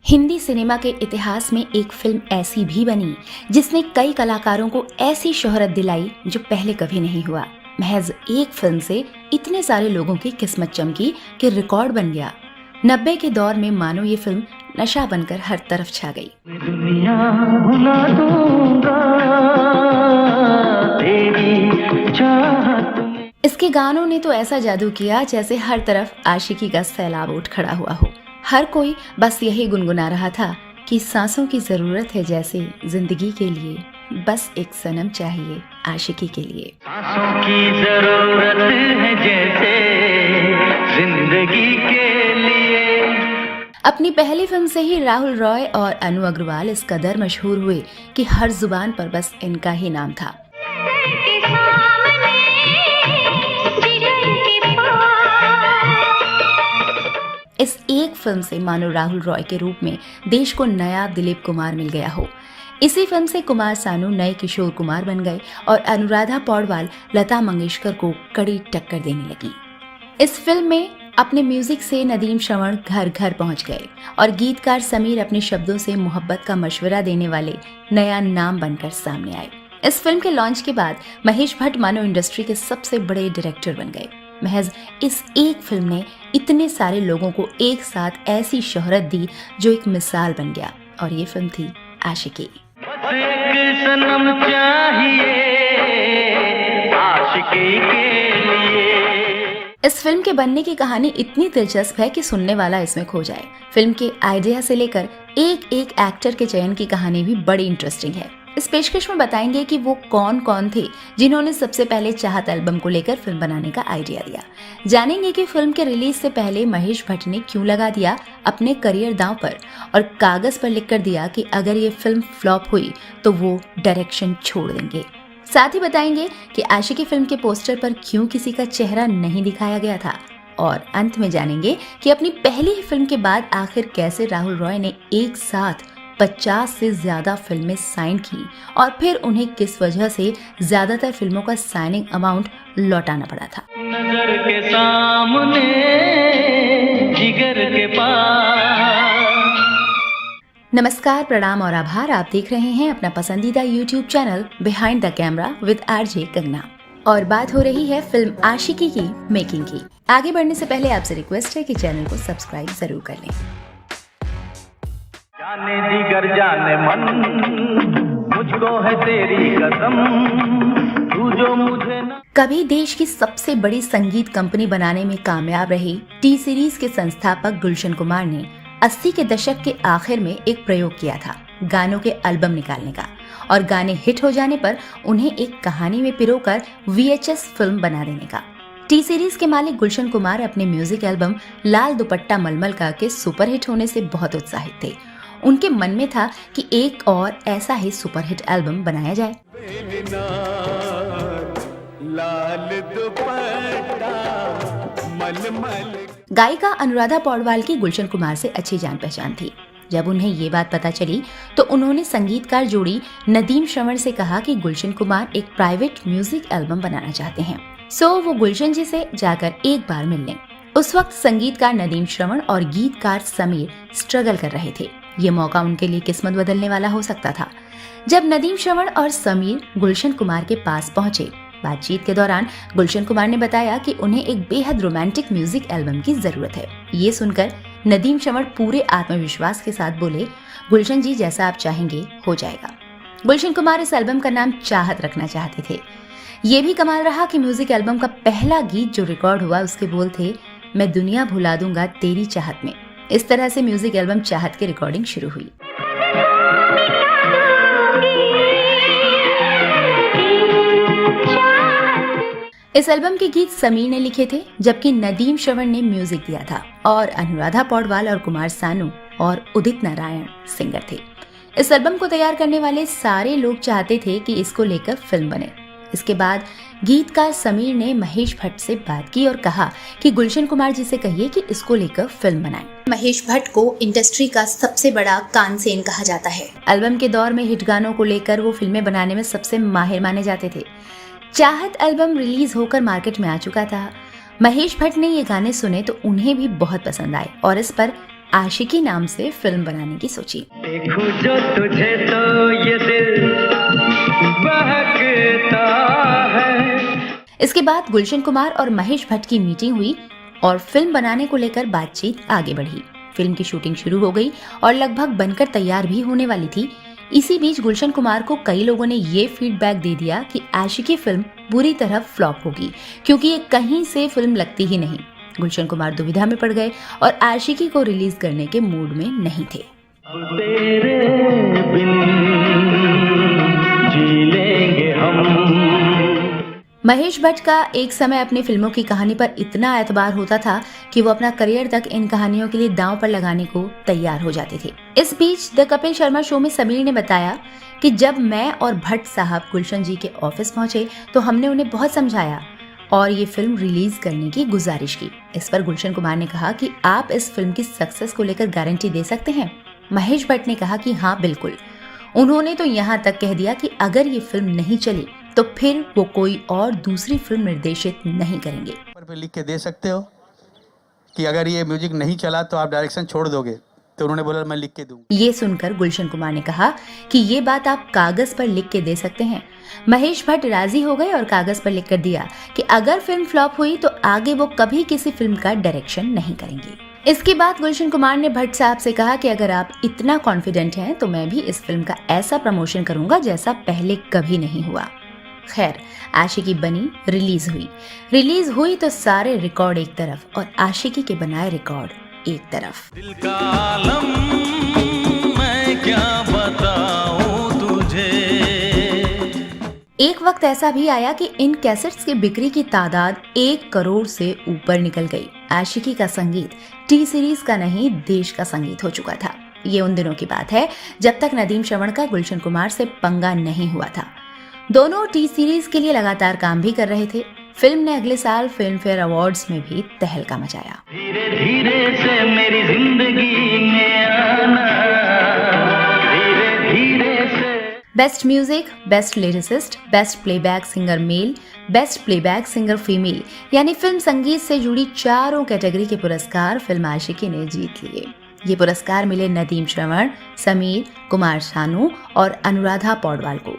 Hindi cinema के इतिहास में एक फिल्म ऐसी भी बनी जिसने कई कलाकारों को ऐसी शोहरत दिलाई जो पहले कभी नहीं हुआ। महज एक फिल्म से इतने सारे लोगों की किस्मत चमकी कि रिकॉर्ड बन गया। 90 के दौर में मानो ये फिल्म नशा बनकर हर तरफ छा गई। दुनिया भुला दूंगा तेरी चाहत में। इसके गानों ने तो ऐसा जादू किया जैसे हर तरफ आशिकी का सैलाब उठ खड़ा हुआ हो। हर कोई बस यही गुनगुना रहा था कि सांसों की जरूरत है जैसे जिंदगी के लिए, बस एक सनम चाहिए आशिकी के लिए। सांसों की जरूरत है जैसे जिंदगी के लिए। अपनी पहली फिल्म से ही राहुल रॉय और अनु अग्रवाल इस कदर मशहूर हुए कि हर जुबान पर बस इनका ही नाम था। इस एक फिल्म से मानो राहुल रॉय के रूप में देश को नया दिलीप कुमार मिल गया हो। इसी फिल्म से कुमार सानू नए किशोर कुमार बन गए और अनुराधा पौडवाल लता मंगेशकर को कड़ी टक्कर देने लगी। इस फिल्म में अपने म्यूजिक से नदीम श्रवण घर घर पहुंच गए और गीतकार समीर अपने शब्दों से मोहब्बत का मशवरा देने वाले नया नाम बनकर सामने आए। इस फिल्म के लॉन्च के बाद महेश भट्ट मानो इंडस्ट्री के सबसे बड़े डायरेक्टर बन गए। महज इस एक फिल्म ने इतने सारे लोगों को एक साथ ऐसी शोहरत दी जो एक मिसाल बन गया, और ये फिल्म थी आशिकी। बस एक सनम चाहिए आशिकी के लिए। इस फिल्म के बनने की कहानी इतनी दिलचस्प है कि सुनने वाला इसमें खो जाए। फिल्म के आइडिया से लेकर एक एक एक्टर के चयन की कहानी भी बड़ी इंटरेस्टिंग है। इस पेशकश में बताएंगे कि वो कौन कौन थे जिन्होंने सबसे पहले चाहत एल्बम को लेकर फिल्म बनाने का आइडिया दिया। जानेंगे कि फिल्म के रिलीज से पहले महेश भट्ट ने क्यों लगा दिया अपने करियर दांव पर और कागज पर लिख कर दिया कि अगर ये फिल्म फ्लॉप हुई तो वो डायरेक्शन छोड़ देंगे। साथ ही बताएंगे कि आशिकी फिल्म के पोस्टर पर क्यों किसी का चेहरा नहीं दिखाया गया था, और अंत में जानेंगे कि अपनी पहली ही फिल्म के बाद आखिर कैसे राहुल रॉय ने एक साथ 50 से ज्यादा फिल्में साइन की और फिर उन्हें किस वजह से ज्यादातर फिल्मों का साइनिंग अमाउंट लौटाना पड़ा था। नजर के सामने जिगर के पास। नमस्कार, प्रणाम और आभार। आप देख रहे हैं अपना पसंदीदा YouTube channel behind the camera with RJ Kangana, और बात हो रही है फिल्म आशिकी की मेकिंग की। आगे बढ़ने से पहले आपसे रिक्वेस्ट है कि चैनल को सब्सक्राइब जरूर कर लें। जाने जिगर जाने मन मुझको है तेरी कसम, तू जो मुझे न। कभी देश की सबसे बड़ी संगीत कंपनी बनाने में कामयाब रही टी सीरीज के संस्थापक गुलशन कुमार ने 80 के दशक के आखिर में एक प्रयोग किया था गानों के एल्बम निकालने का, और गाने हिट हो जाने पर उन्हें एक कहानी में पिरोकर VHS फिल्म बना देने का। टी सीरीज के मालिक गुलशन कुमार अपने म्यूजिक एल्बम लाल दुपट्टा मलमल का के सुपरहिट होने से बहुत उत्साहित थे। उनके मन में था कि एक और ऐसा ही सुपरहिट एल्बम बनाया जाए। गायिका अनुराधा पौडवाल की गुलशन कुमार से अच्छी जान पहचान थी। जब उन्हें ये बात पता चली तो उन्होंने संगीतकार जोड़ी नदीम श्रवण से कहा कि गुलशन कुमार एक प्राइवेट म्यूजिक एल्बम बनाना चाहते हैं, सो वो गुलशन जी से जाकर एक बार मिल लें। उस वक्त संगीतकार नदीम श्रवण और गीतकार समीर स्ट्रगल कर रहे थे। ये मौका उनके लिए किस्मत बदलने वाला हो सकता था। जब नदीम श्रवण और समीर गुलशन कुमार के पास पहुंचे, बातचीत के दौरान गुलशन कुमार ने बताया कि उन्हें एक बेहद रोमांटिक म्यूजिक एल्बम की जरूरत है। ये सुनकर नदीम श्रवण पूरे आत्मविश्वास के साथ बोले, गुलशन जी जैसा आप चाहेंगे हो जाएगा। गुलशन कुमार इस एल्बम का नाम चाहत रखना चाहते थे। ये भी कमाल रहा कि म्यूजिक एल्बम का पहला गीत जो रिकॉर्ड हुआ उसके बोल थे, मैं दुनिया भुला दूंगा तेरी चाहत में। इस तरह से म्यूजिक एल्बम चाहत की रिकॉर्डिंग शुरू हुई। इस एल्बम के गीत समीर ने लिखे थे, जबकि नदीम श्रवण ने म्यूजिक दिया था, और अनुराधा पौडवाल और कुमार सानू और उदित नारायण सिंगर थे। इस एल्बम को तैयार करने वाले सारे लोग चाहते थे कि इसको लेकर फिल्म बने। इसके बाद गीतकार समीर ने महेश भट्ट से बात की और कहा कि गुलशन कुमार जी से कहिए कि इसको लेकर फिल्म बनाएं। महेश भट्ट को इंडस्ट्री का सबसे बड़ा कानसेन कहा जाता है। एल्बम के दौर में हिट गानों को लेकर वो फिल्में बनाने में सबसे माहिर माने जाते थे। चाहत एल्बम रिलीज होकर मार्केट में आ चुका था। महेश भट्ट ने ये गाने सुने तो उन्हें भी बहुत पसंद आए और इस पर आशिकी नाम से फिल्म बनाने की सोची। देखूं जो तुझे तो ये दिल बहकता है। इसके बाद गुलशन कुमार और महेश भट्ट की मीटिंग हुई और फिल्म बनाने को लेकर बातचीत आगे बढ़ी। फिल्म की शूटिंग शुरू हो गई और लगभग बनकर तैयार भी होने वाली थी। इसी बीच गुलशन कुमार को कई लोगों ने ये फीडबैक दे दिया कि आशिकी फिल्म बुरी तरह फ्लॉप होगी, क्योंकि ये कहीं से फिल्म लगती ही नहीं। गुलशन कुमार दुविधा में पड़ गए और आशिकी को रिलीज करने के मूड में नहीं थे। तेरे बिन जी लेंगे हम। महेश भट्ट का एक समय अपनी फिल्मों की कहानी पर इतना एतबार होता था कि वो अपना करियर तक इन कहानियों के लिए दांव पर लगाने को तैयार हो जाते थे। इस बीच द कपिल शर्मा शो में समीर ने बताया कि जब मैं और भट्ट साहब गुलशन जी के ऑफिस पहुंचे तो हमने उन्हें बहुत समझाया और ये फिल्म रिलीज करने की गुजारिश की। इस पर गुलशन कुमार ने कहा कि आप इस फिल्म की सक्सेस को लेकर गारंटी दे सकते हैं। महेश भट्ट ने कहा कि हाँ बिल्कुल। उन्होंने तो यहाँ तक कह दिया कि अगर ये फिल्म नहीं चली तो फिर वो कोई और दूसरी फिल्म निर्देशित नहीं करेंगे। पे लिख के दे सकते हो कि अगर ये म्यूजिक नहीं चला तो आप डायरेक्शन छोड़ दोगे, तो उन्होंने बोला मैं लिख के दूंगा। ये सुनकर गुलशन कुमार ने कहा कि ये बात आप कागज पर लिख के दे सकते हैं। महेश भट्ट राजी हो गए और कागज पर लिख कर दिया कि अगर फिल्म फ्लॉप हुई तो आगे वो कभी किसी फिल्म का डायरेक्शन नहीं करेंगे। इसके बाद गुलशन कुमार ने भट्ट साहब से कहा कि अगर आप इतना कॉन्फिडेंट हैं तो मैं भी इस फिल्म का ऐसा प्रमोशन करूंगा जैसा पहले कभी नहीं हुआ। खैर, आशिकी बनी, रिलीज हुई तो सारे रिकॉर्ड एक तरफ और आशिकी के बनाए रिकॉर्ड एक तरफ। दिल का आलम मैं क्या बताऊं तुझे। एक वक्त ऐसा भी आया कि इन कैसेट्स की बिक्री की तादाद 1 करोड़ से ऊपर निकल गई। आशिकी का संगीत टी सीरीज का नहीं, देश का संगीत हो चुका था। ये उन दिनों की बात है जब तक नदीम श्रवण का गुलशन कुमार से पंगा नहीं हुआ था। दोनों टी सीरीज के लिए लगातार काम भी कर रहे थे। फिल्म ने अगले साल फिल्म फेयर अवार्ड्स में भी तहलका मचाया। धीरे धीरे से मेरी जिंदगी में आना, धीरे धीरे से। Best music, best lyricist, best playback singer male, best playback singer female यानी फिल्म संगीत से जुड़ी चारों कैटेगरी के पुरस्कार फिल्म आशिकी ने जीत लिए। ये पुरस्कार मिले नदीम श्रवण, समीर, कुमार शानू और अनुराधा पौडवाल को।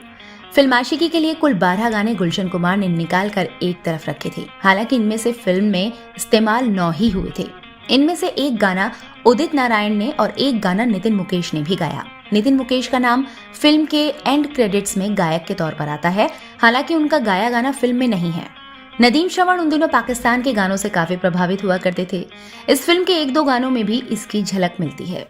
फिल्म आशिकी के लिए कुल 12 गाने गुलशन कुमार ने निकाल कर एक तरफ रखे थे। हालांकि इनमें से फिल्म में इस्तेमाल 9 ही हुए थे। इनमें से एक गाना उदित नारायण ने और एक गाना नितिन मुकेश ने भी गाया। नितिन मुकेश का नाम फिल्म के एंड क्रेडिट्स में गायक के तौर पर आता है, हालांकि उनका गाया गाना फिल्म में नहीं है। नदीम श्रवण उन दिनों पाकिस्तान के गानों से काफी प्रभावित हुआ करते थे। इस फिल्म के 1-2 गानों में भी इसकी झलक मिलती है।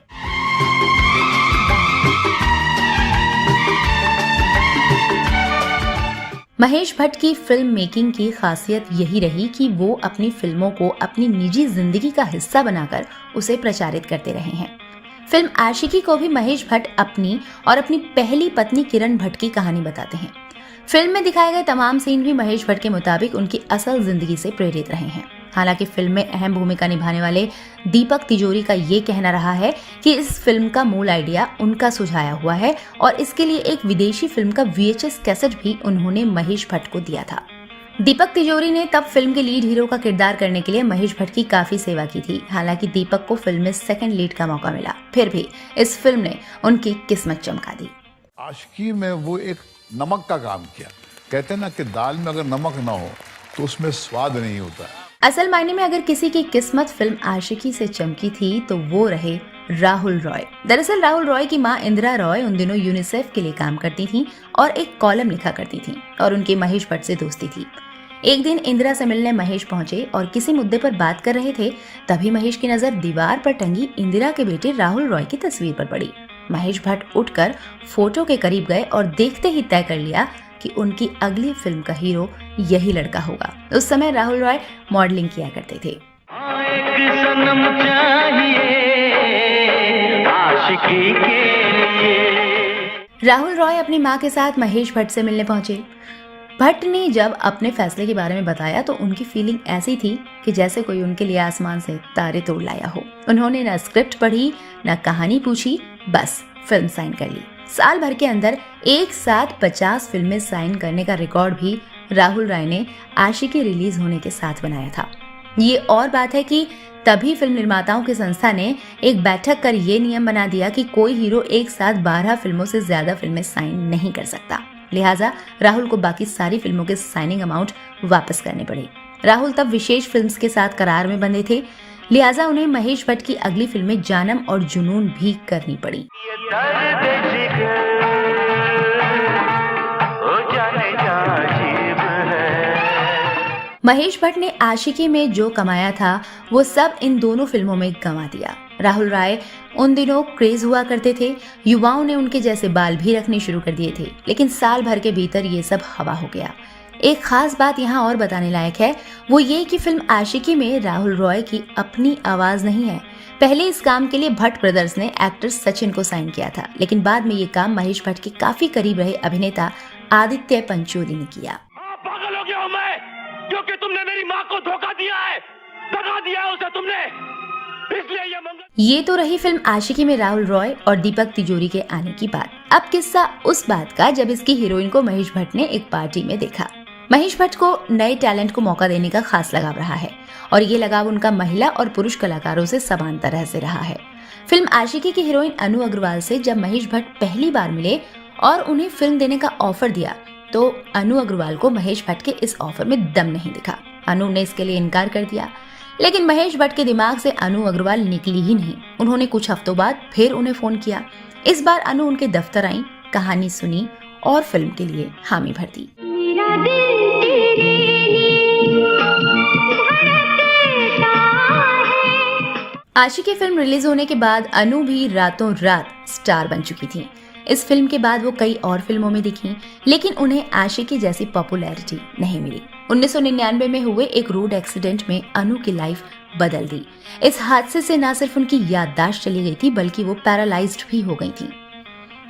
महेश भट्ट की फिल्म मेकिंग की खासियत यही रही कि वो अपनी फिल्मों को अपनी निजी जिंदगी का हिस्सा बनाकर उसे प्रचारित करते रहे हैं। फिल्म आशिकी को भी महेश भट्ट अपनी और अपनी पहली पत्नी किरण भट्ट की कहानी बताते हैं। फिल्म में दिखाए गए तमाम सीन भी महेश भट्ट के मुताबिक उनकी असल जिंदगी से प्रेरित रहे हैं। हालांकि फिल्म में अहम भूमिका निभाने वाले दीपक तिजोरी का ये कहना रहा है कि इस फिल्म का मूल आइडिया उनका सुझाया हुआ है और इसके लिए एक विदेशी फिल्म का VHS कैसेट भी उन्होंने महेश भट्ट को दिया था। दीपक तिजोरी ने तब फिल्म के लीड हीरो का किरदार करने के लिए महेश भट्ट की काफी सेवा की थी। हालांकि दीपक को फिल्म में सेकंड लीड का मौका मिला, फिर भी इस फिल्म ने उनकी किस्मत चमका दी। आशिकी में वो एक नमक का काम किया। कहते हैं ना कि दाल में अगर नमक ना हो तो उसमें स्वाद नहीं होता। असल मायने में अगर किसी की किस्मत फिल्म आशिकी से चमकी थी तो वो रहे राहुल रॉय। दरअसल राहुल रॉय की मां इंदिरा रॉय उन दिनों यूनिसेफ के लिए काम करती थीं और एक कॉलम लिखा करती थीं और उनकी महेश भट्ट से दोस्ती थी। एक दिन इंदिरा से मिलने महेश पहुंचे और किसी मुद्दे पर बात कर रहे थे। तभी महेश की नजर दीवार पर टंगी इंदिरा के बेटे राहुल रॉय की तस्वीर पर पड़ी। महेश भट्ट उठकर फोटो के करीब गए और देखते ही तय कर लिया कि उनकी अगली फिल्म का हीरो यही लड़का होगा। उस समय राहुल रॉय मॉडलिंग किया करते थे। एक सनम चाहिए आशिकी के लिए। राहुल रॉय अपनी मां के साथ महेश भट्ट से मिलने पहुंचे। भट्ट ने जब अपने फैसले के बारे में बताया तो उनकी फीलिंग ऐसी थी कि जैसे कोई उनके लिए आसमान से तारे तोड़ लाया हो। उन्होंने न स्क्रिप्ट पढ़ी, न कहानी पूछी, बस फिल्म साइन कर ली। साल भर के अंदर एक साथ 50 फिल्में साइन करने का रिकॉर्ड भी राहुल रॉय ने आशिकी रिलीज होने के साथ बनाया था। ये और बात है कि तभी फिल्म निर्माताओं की संस्था ने एक बैठक कर ये नियम बना दिया कि कोई हीरो एक साथ 12 फिल्मों से ज्यादा फिल्में साइन नहीं कर सकता। लिहाजा राहुल को बाकी सारी फिल्मों के साइनिंग अमाउंट वापस करने पड़े। राहुल तब विशेष फिल्म्स के साथ करार में बंधे थे, लिहाजा उन्हें महेश भट्ट की अगली फिल्में जानम और जुनून भी करनी पड़ी। महेश भट्ट ने आशिकी में जो कमाया था वो सब इन दोनों फिल्मों में गंवा दिया। राहुल राय उन दिनों क्रेज हुआ करते थे, युवाओं ने उनके जैसे बाल भी रखने शुरू कर दिए थे, लेकिन साल भर के भीतर ये सब हवा हो गया। एक खास बात यहाँ और बताने लायक है, वो ये कि फिल्म आशिकी में राहुल रॉय की अपनी आवाज नहीं है। पहले इस काम के लिए भट्ट ब्रदर्स ने एक्टर सचिन को साइन किया था, लेकिन बाद में ये काम महेश भट्ट के काफी करीब रहे अभिनेता आदित्य पंचोली ने किया। पागल हो गया हूं मैं, क्योंकि तुमने मेरी माँ को धोखा दिया है, दगा दिया है उसे तुमने, इसलिए ये मंगल। ये तो रही फिल्म आशिकी में राहुल रॉय और दीपक तिजोरी के आने की बात। अब किस्सा उस बात का जब इसकी हीरोइन को महेश भट्ट ने एक पार्टी में देखा। महेश भट्ट को नए टैलेंट को मौका देने का खास लगाव रहा है और ये लगाव उनका महिला और पुरुष कलाकारों से समान तरह से रहा है। फिल्म आशिकी की हीरोइन अनु अग्रवाल से जब महेश भट्ट पहली बार मिले और उन्हें फिल्म देने का ऑफर दिया तो अनु अग्रवाल को महेश भट्ट के इस ऑफर में दम नहीं दिखा। अनु ने इसके लिए इनकार कर दिया, लेकिन महेश भट्ट के दिमाग से अनु अग्रवाल निकली ही नहीं। उन्होंने कुछ हफ्तों बाद फिर उन्हें फोन किया। इस बार अनु उनके दफ्तर आई, कहानी सुनी और फिल्म के लिए हामी भर दी। आशिकी फिल्म रिलीज होने के बाद अनु भी रातों रात स्टार बन चुकी थी। इस फिल्म के बाद वो कई और फिल्मों में दिखीं, लेकिन उन्हें आशिकी जैसी पॉपुलैरिटी नहीं मिली। 1999 में हुए एक रोड एक्सीडेंट में अनु की लाइफ बदल दी। इस हादसे से न सिर्फ उनकी याददाश्त चली गई थी, बल्कि वो पैरालाइज्ड भी हो गई थी।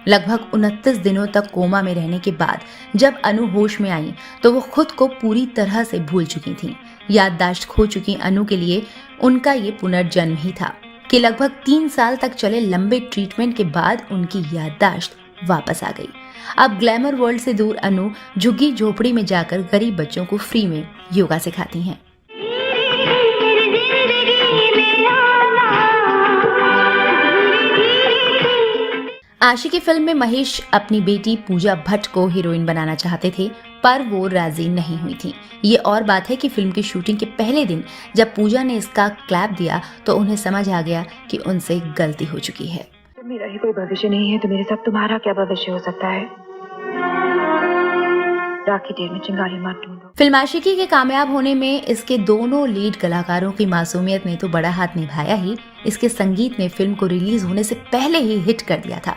लगभग 29 दिनों तक कोमा में रहने के बाद जब अनु होश में आई तो वो खुद को पूरी तरह से भूल चुकी थी। याददाश्त खो चुकी अनु के लिए उनका ये पुनर्जन्म ही था कि लगभग 3 साल तक चले लंबे ट्रीटमेंट के बाद उनकी याददाश्त वापस आ गई। अब ग्लैमर वर्ल्ड से दूर अनु झुग्गी झोपड़ी में जाकर गरीब बच्चों को फ्री में योगा सिखाती हैं। आशिकी फिल्म में महेश अपनी बेटी पूजा भट्ट को हीरोइन बनाना चाहते थे, पर वो राजी नहीं हुई थी। ये और बात है कि फिल्म की शूटिंग के पहले दिन जब पूजा ने इसका क्लैप दिया तो उन्हें समझ आ गया कि उनसे गलती हो चुकी है। मेरा ही कोई भविष्य नहीं है तो मेरे साथ तुम्हारा क्या भविष्य हो सकता है? राखी देर में चिंगारी मत ढूंढो। फिल्म आशिकी के कामयाब होने में इसके दोनों लीड कलाकारों की मासूमियत ने तो बड़ा हाथ निभाया ही, इसके संगीत ने फिल्म को रिलीज होने से पहले ही हिट कर दिया था।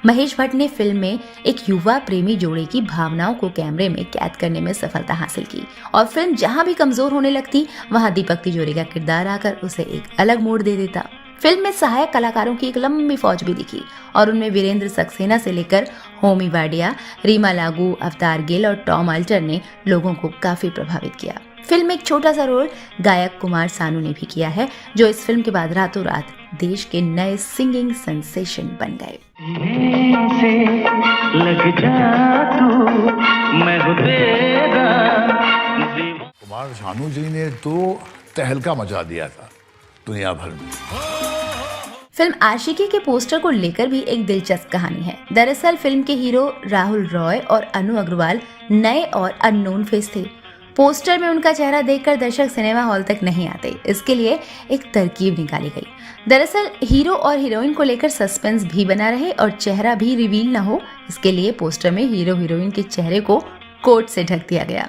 महेश भट्ट ने फिल्म में एक युवा प्रेमी जोड़े की भावनाओं को कैमरे में कैद करने में सफलता हासिल की और फिल्म जहां भी कमजोर होने लगती वहां दीपक तिजोरी का किरदार आकर उसे एक अलग मोड़ दे देता। फिल्म में सहायक कलाकारों की एक लंबी फौज भी दिखी और उनमें वीरेंद्र सक्सेना से लेकर होमी वाडिया, रीमा लागू, अवतार गिल और टॉम अल्टर ने लोगों को काफी प्रभावित किया। फिल्म में एक छोटा सा रोल गायक कुमार सानू ने भी किया है, जो इस फिल्म के बाद रातों रात देश के नए सिंगिंग सेंसेशन बन गए। कुमार सानू जी ने तो तहलका मचा दिया था दुनिया भर में। फिल्म आशिकी के पोस्टर को लेकर भी एक दिलचस्प कहानी है। दरअसल फिल्म के हीरो राहुल रॉय और अनु अग्रवाल नए और अननोन फेस थे। पोस्टर में उनका चेहरा देखकर दर्शक सिनेमा हॉल तक नहीं आते, इसके लिए एक तरकीब निकाली गई। दरअसल हीरो और हीरोइन को लेकर सस्पेंस भी बना रहे और चेहरा भी रिवील न हो, इसके लिए पोस्टर में हीरो हीरोइन के चेहरे को कोट से ढक दिया गया।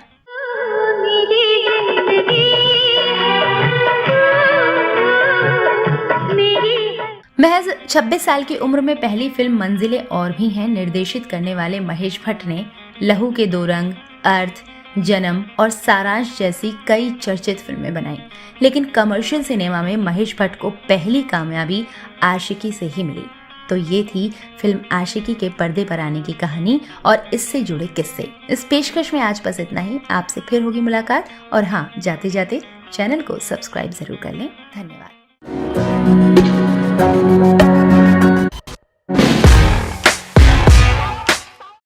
महज 26 साल की उम्र में पहली फिल्म मंजिलें और भी हैं निर्देशित करने वाले महेश भट्ट ने लहू के दो रंग, अर्थ, जन्म और सारांश जैसी कई चर्चित फिल्में बनाई, लेकिन कमर्शियल सिनेमा में महेश भट्ट को पहली कामयाबी आशिकी से ही मिली। तो ये थी फिल्म आशिकी के पर्दे पर आने की कहानी और इससे जुड़े किस्से। इस पेशकश में आज बस इतना ही। आपसे फिर होगी मुलाकात और हाँ, जाते जाते चैनल को सब्सक्राइब जरूर कर लें। धन्यवाद।